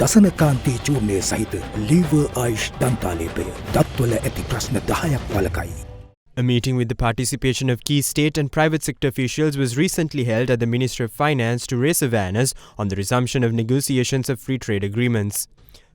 දසනකාන්තී චූර්ණය සහිත ලීවර් ආයිෂ් දන්තාලේපය දත්වල ඇති ප්‍රශ්න 10ක් වලකයි. A meeting with the participation of key state and private sector officials was recently held at the Ministry of Finance to raise awareness on the resumption of negotiations of free trade agreements.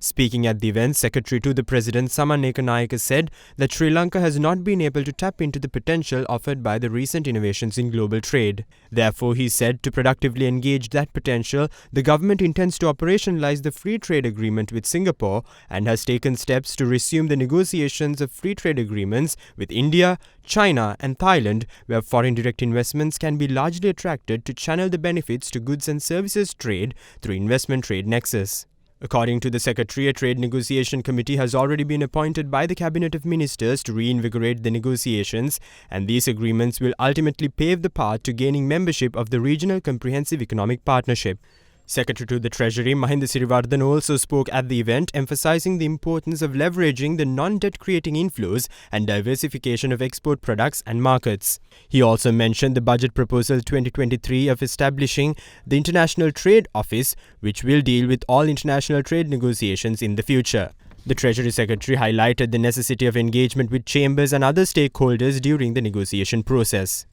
Speaking at the event, Secretary to the President Samaneka said that Sri Lanka has not been able to tap into the potential offered by the recent innovations in global trade. Therefore, he said, to productively engage that potential, the government intends to operationalize the free trade agreement with Singapore and has taken steps to resume the negotiations of free trade agreements with India, China and Thailand, where foreign direct investments can be largely attracted to channel the benefits to goods and services trade through investment trade nexus. According to the Secretary, a trade negotiation committee has already been appointed by the Cabinet of Ministers to reinvigorate the negotiations, and these agreements will ultimately pave the path to gaining membership of the Regional Comprehensive Economic Partnership. Secretary to the Treasury Mahinda Siriwardana also spoke at the event, emphasizing the importance of leveraging the non-debt creating inflows and diversification of export products and markets. He also mentioned the Budget Proposal 2023 of establishing the International Trade Office, which will deal with all international trade negotiations in the future. The Treasury Secretary highlighted the necessity of engagement with chambers and other stakeholders during the negotiation process.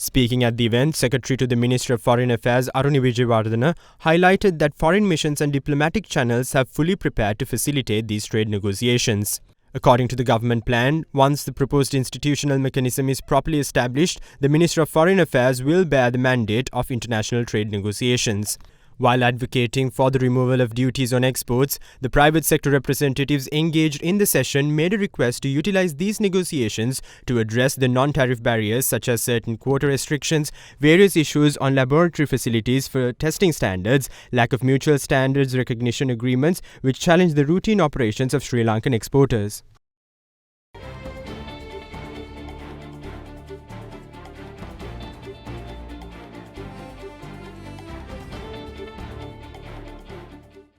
Speaking at the event, Secretary to the Ministry of Foreign Affairs Aruni Wijewardena highlighted that foreign missions and diplomatic channels have fully prepared to facilitate these trade negotiations. According to the government plan, once the proposed institutional mechanism is properly established, the Ministry of Foreign Affairs will bear the mandate of international trade negotiations. While advocating for the removal of duties on exports, the private sector representatives engaged in the session made a request to utilize these negotiations to address the non-tariff barriers such as certain quota restrictions, various issues on laboratory facilities for testing standards, lack of mutual standards recognition agreements which challenge the routine operations of Sri Lankan exporters.